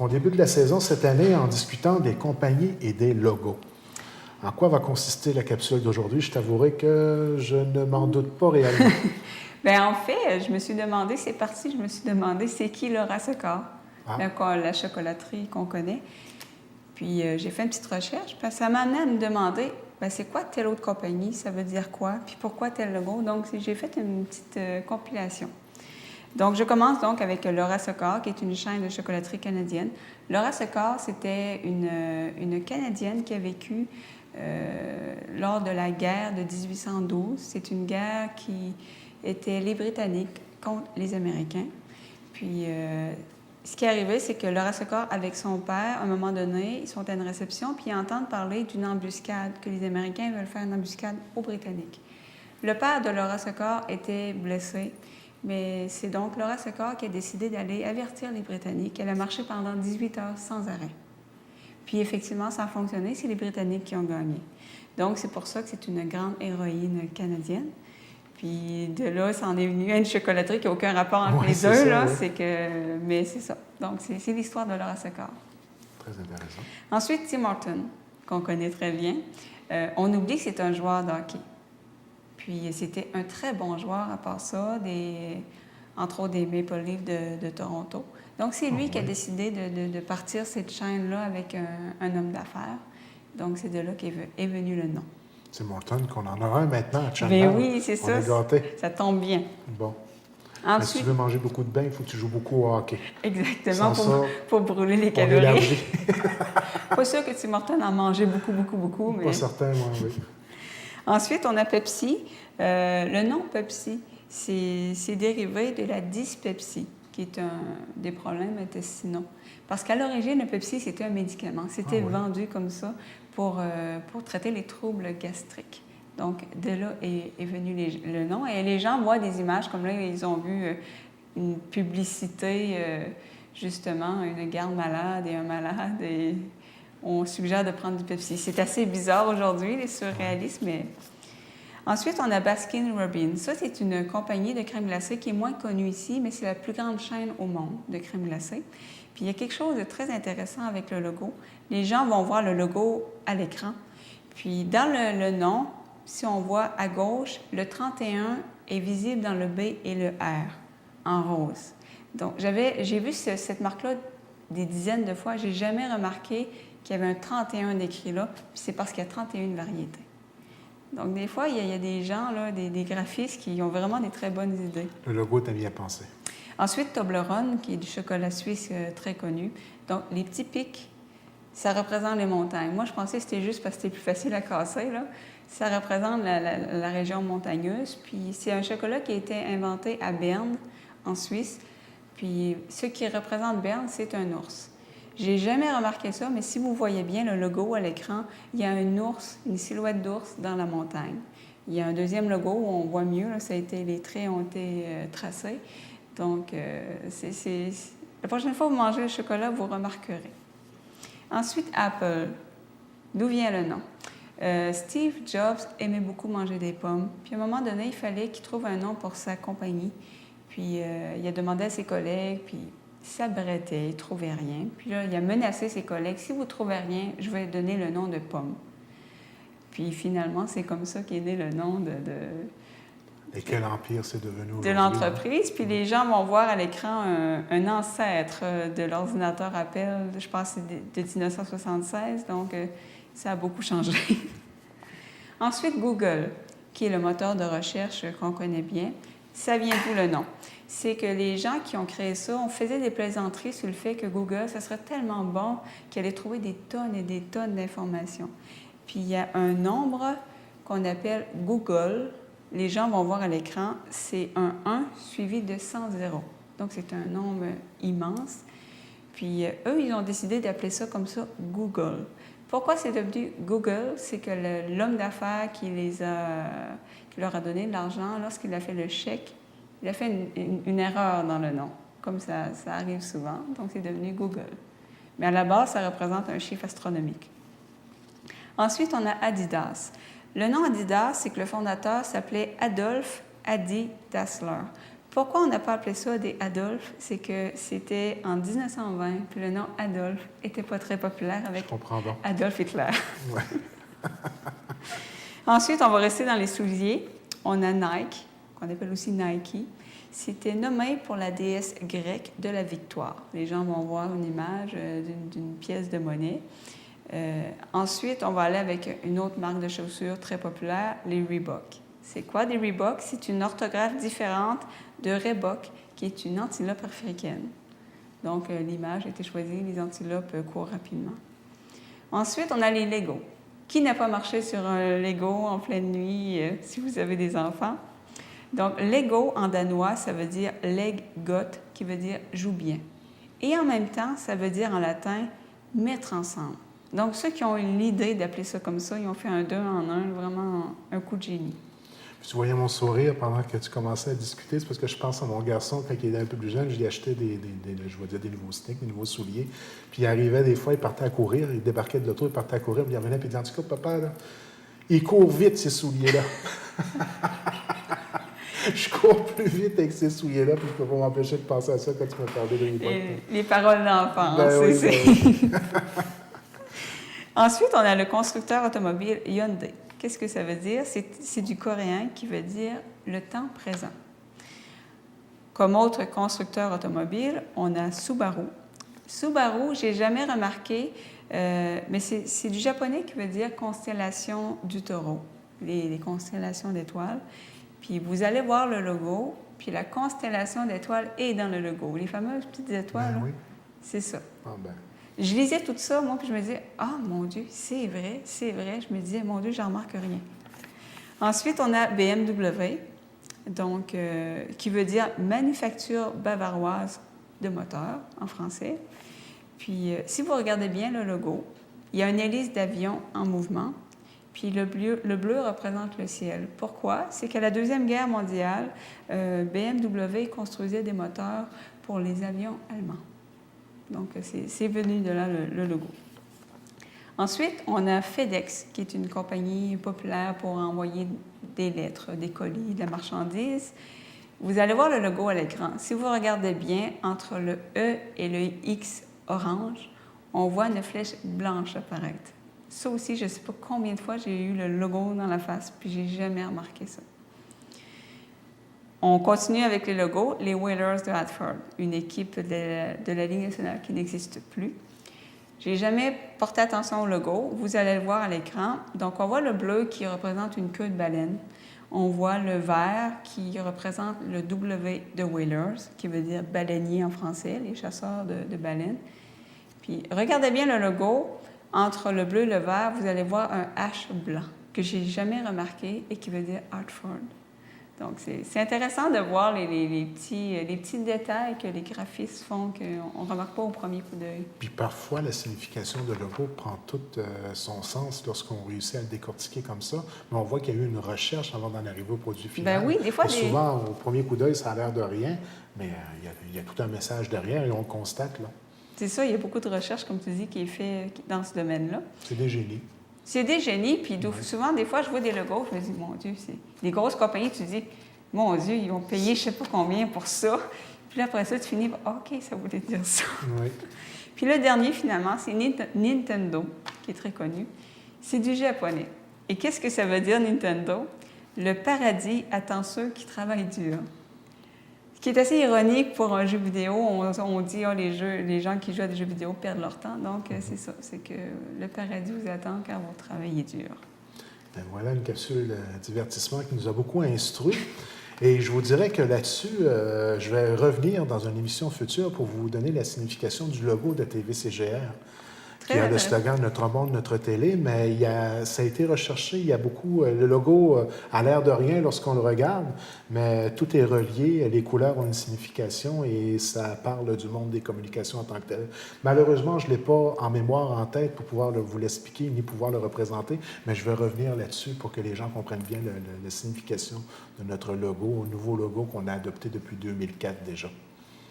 on débute la saison cette année en discutant des compagnies et des logos. En quoi va consister la capsule d'aujourd'hui? Je t'avouerai que je ne m'en doute pas réellement. Bien, en fait, je me suis demandé, c'est qui Laura Secor, la chocolaterie qu'on connaît. Puis j'ai fait une petite recherche, parce que ça m'a amené à me demander, bien, c'est quoi telle autre compagnie, ça veut dire quoi, puis pourquoi tel logo. Donc, j'ai fait une petite compilation. Donc, je commence donc avec Laura Secor, qui est une chaîne de chocolaterie canadienne. Laura Secor, c'était une Canadienne qui a vécu lors de la guerre de 1812. C'est une guerre qui étaient les Britanniques contre les Américains. Puis, ce qui est arrivé, c'est que Laura Secor, avec son père, à un moment donné, ils sont à une réception, puis ils entendent parler d'une embuscade, que les Américains veulent faire une embuscade aux Britanniques. Le père de Laura Secor était blessé, mais c'est donc Laura Secor qui a décidé d'aller avertir les Britanniques. Elle a marché pendant 18 heures sans arrêt. Puis, effectivement, ça a fonctionné, c'est les Britanniques qui ont gagné. Donc, c'est pour ça que c'est une grande héroïne canadienne. Puis de là, ça en est venu à une chocolaterie qui n'a aucun rapport entre les deux. Là, oui. Mais c'est ça. Donc, c'est l'histoire de Laura Secor. Très intéressant. Ensuite, Tim Horton, qu'on connaît très bien. On oublie que c'est un joueur de hockey. Puis c'était un très bon joueur à part ça, entre autres des Maple Leafs de Toronto. Donc, c'est lui qui a décidé de partir cette chaîne-là avec un homme d'affaires. Donc, c'est de là qu'est venu le nom. Tim Horton, qu'on en a un maintenant à Chandler. Bien oui, c'est ça. On est gâtés. Ça tombe bien. Bon. Ensuite, mais si tu veux manger beaucoup de bain, il faut que tu joues beaucoup au hockey. Exactement, pour brûler les calories. Pas sûr que Tim Horton en mangeait beaucoup, mais... Pas certain, moi, oui. Ensuite, on a Pepsi. Le nom Pepsi, c'est dérivé de la dyspepsie, qui est des problèmes intestinaux. Parce qu'à l'origine, le Pepsi, c'était un médicament. C'était vendu comme ça pour traiter les troubles gastriques. Donc, de là est venu le nom. Et les gens voient des images, comme là, ils ont vu une publicité, justement, une garde malade et un malade, et on suggère de prendre du Pepsi. C'est assez bizarre aujourd'hui, les surréalistes, mais... Ensuite, on a Baskin-Robbins. Ça, c'est une compagnie de crème glacée qui est moins connue ici, mais c'est la plus grande chaîne au monde de crème glacée. Puis, il y a quelque chose de très intéressant avec le logo. Les gens vont voir le logo à l'écran. Puis, dans le nom, si on voit à gauche, le 31 est visible dans le B et le R, en rose. Donc, j'ai vu cette marque-là des dizaines de fois. Je n'ai jamais remarqué qu'il y avait un 31 décrit là, puis c'est parce qu'il y a 31 variétés. Donc, des fois, il y a des gens, là, des graphistes qui ont vraiment des très bonnes idées. Le logo t'a bien pensé. Ensuite, Toblerone, qui est du chocolat suisse très connu. Donc, les petits pics, ça représente les montagnes. Moi, je pensais que c'était juste parce que c'était plus facile à casser, là. Ça représente la région montagneuse. Puis, c'est un chocolat qui a été inventé à Berne, en Suisse. Puis, ce qui représente Berne, c'est un ours. J'ai jamais remarqué ça, mais si vous voyez bien le logo à l'écran, il y a un ours, une silhouette d'ours dans la montagne. Il y a un deuxième logo où on voit mieux, là, les traits ont été tracés. Donc, la prochaine fois que vous mangez le chocolat, vous remarquerez. Ensuite, Apple. D'où vient le nom? Steve Jobs aimait beaucoup manger des pommes. Puis, à un moment donné, il fallait qu'il trouve un nom pour sa compagnie. Puis, il a demandé à ses collègues, puis... ça brettait, il ne trouvait rien. Puis là, il a menacé ses collègues. Si vous ne trouvez rien, je vais donner le nom de pomme. Puis finalement, c'est comme ça qu'est né le nom Et quel empire c'est devenu aujourd'hui? De l'entreprise. Puis les gens vont voir à l'écran un ancêtre de l'ordinateur Apple, je pense que c'est de 1976. Donc, ça a beaucoup changé. Ensuite, Google, qui est le moteur de recherche qu'on connaît bien. Ça vient d'où le nom? C'est que les gens qui ont créé ça, on faisait des plaisanteries sur le fait que Google, ça serait tellement bon qu'il allait trouver des tonnes et des tonnes d'informations. Puis il y a un nombre qu'on appelle Google. Les gens vont voir à l'écran, c'est un 1 suivi de 100 zéros. Donc c'est un nombre immense. Puis eux, ils ont décidé d'appeler ça comme ça Google. Pourquoi c'est devenu Google? C'est que l'homme d'affaires qui leur a donné de l'argent, lorsqu'il a fait le chèque, il a fait une erreur dans le nom, comme ça arrive souvent. Donc, c'est devenu Google. Mais à la base, ça représente un chiffre astronomique. Ensuite, on a Adidas. Le nom Adidas, c'est que le fondateur s'appelait Adolf Adi Dassler. Pourquoi on n'a pas appelé ça des Adolphes? C'est que c'était en 1920, puis le nom Adolphe n'était pas très populaire avec Adolf Hitler. Ouais. Ensuite, on va rester dans les souliers. On a Nike, qu'on appelle aussi Nike. C'était nommé pour la déesse grecque de la victoire. Les gens vont voir une image d'une pièce de monnaie. Ensuite, on va aller avec une autre marque de chaussures très populaire, les Reebok. C'est quoi des Reebok? C'est une orthographe différente de Reebok, qui est une antilope africaine. Donc, l'image a été choisie, les antilopes courent rapidement. Ensuite, on a les Lego. Qui n'a pas marché sur un Lego en pleine nuit si vous avez des enfants? Donc, Lego en danois, ça veut dire leg got, qui veut dire joue bien. Et en même temps, ça veut dire en latin mettre ensemble. Donc, ceux qui ont eu l'idée d'appeler ça comme ça, ils ont fait un 2 en 1, vraiment un coup de génie. Tu voyais mon sourire pendant que tu commençais à discuter, c'est parce que je pense à mon garçon, quand il était un peu plus jeune, je lui achetais des nouveaux sneakers, des nouveaux souliers. Puis il arrivait des fois, il partait à courir, il débarquait de l'auto, il partait à courir, puis il revenait, puis il disait, en tout cas, papa, là, il court vite, ces souliers-là. Je cours plus vite avec ces souliers-là, puis je ne peux pas m'empêcher de penser à ça quand tu m'as parlé de l'époque. Les paroles d'enfant, oui, oui. Ensuite, on a le constructeur automobile Hyundai. Qu'est-ce que ça veut dire? C'est du coréen qui veut dire le temps présent. Comme autre constructeur automobile, on a Subaru. Subaru, je n'ai jamais remarqué, mais c'est du japonais qui veut dire constellation du taureau, les constellations d'étoiles. Puis vous allez voir le logo, puis la constellation d'étoiles est dans le logo. Les fameuses petites étoiles, oui. C'est ça. Ah ben. Je lisais tout ça, moi, puis je me disais, ah, mon Dieu, c'est vrai, c'est vrai. Je me disais, mon Dieu, j'en remarque rien. Ensuite, on a BMW, donc, qui veut dire Manufacture bavaroise de moteurs, en français. Puis, si vous regardez bien le logo, il y a une hélice d'avion en mouvement, puis le bleu représente le ciel. Pourquoi? C'est qu'à la Deuxième Guerre mondiale, BMW construisait des moteurs pour les avions allemands. Donc, c'est venu de là le logo. Ensuite, on a FedEx, qui est une compagnie populaire pour envoyer des lettres, des colis, de la marchandise. Vous allez voir le logo à l'écran. Si vous regardez bien, entre le E et le X orange, on voit une flèche blanche apparaître. Ça aussi, je ne sais pas combien de fois j'ai eu le logo dans la face, puis je n'ai jamais remarqué ça. On continue avec les logos, les Whalers de Hartford, une équipe de la Ligue nationale qui n'existe plus. Je n'ai jamais porté attention au logo. Vous allez le voir à l'écran. Donc, on voit le bleu qui représente une queue de baleine. On voit le vert qui représente le W de Whalers, qui veut dire baleinier en français, les chasseurs de baleines. Puis, regardez bien le logo. Entre le bleu et le vert, vous allez voir un H blanc que je n'ai jamais remarqué et qui veut dire Hartford. Donc, c'est intéressant de voir les petits détails que les graphistes font qu'on ne remarque pas au premier coup d'œil. Puis parfois, la signification de logo prend tout son sens lorsqu'on réussit à le décortiquer comme ça. Mais on voit qu'il y a eu une recherche avant d'en arriver au produit final. Ben oui, des fois... Souvent, au premier coup d'œil, ça a l'air de rien, mais il y a tout un message derrière et on le constate, là. C'est ça, il y a beaucoup de recherches, comme tu dis, qui est fait dans ce domaine-là. C'est des génies. C'est des génies, puis souvent, des fois, je vois des logos, je me dis, mon Dieu, c'est des grosses compagnies, tu dis, mon Dieu, ils ont payé je ne sais pas combien pour ça. Puis là, après ça, tu finis, OK, ça voulait dire ça. Oui. Puis le dernier, finalement, c'est Nintendo, qui est très connu. C'est du japonais. Et qu'est-ce que ça veut dire, Nintendo? Le paradis attend ceux qui travaillent dur. Ce qui est assez ironique pour un jeu vidéo, on dit les gens qui jouent à des jeux vidéo perdent leur temps. Donc, c'est ça, c'est que le paradis vous attend quand vous travaillez dur. Ben voilà une capsule de divertissement qui nous a beaucoup instruits. Et je vous dirais que là-dessus, je vais revenir dans une émission future pour vous donner la signification du logo de TVCGR. Qui a le slogan « Notre monde, notre télé », mais ça a été recherché. Il y a beaucoup... le logo a l'air de rien lorsqu'on le regarde, mais tout est relié. Les couleurs ont une signification et ça parle du monde des communications en tant que tel. Malheureusement, je ne l'ai pas en mémoire, en tête, pour pouvoir vous l'expliquer ni pouvoir le représenter, mais je vais revenir là-dessus pour que les gens comprennent bien la signification de notre logo, un nouveau logo qu'on a adopté depuis 2004 déjà.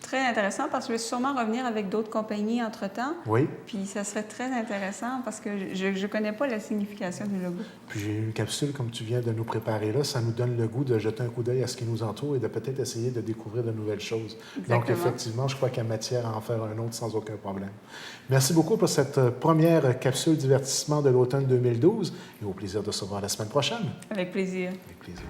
très intéressant parce que je vais sûrement revenir avec d'autres compagnies entre-temps. Oui. Puis ça serait très intéressant parce que je ne connais pas la signification du logo. Puis j'ai une capsule comme tu viens de nous préparer là, ça nous donne le goût de jeter un coup d'œil à ce qui nous entoure et de peut-être essayer de découvrir de nouvelles choses. Exactement. Donc effectivement, je crois qu'il y a matière à en faire un autre sans aucun problème. Merci beaucoup pour cette première capsule divertissement de l'automne 2012 et au plaisir de se revoir la semaine prochaine. Avec plaisir. Avec plaisir.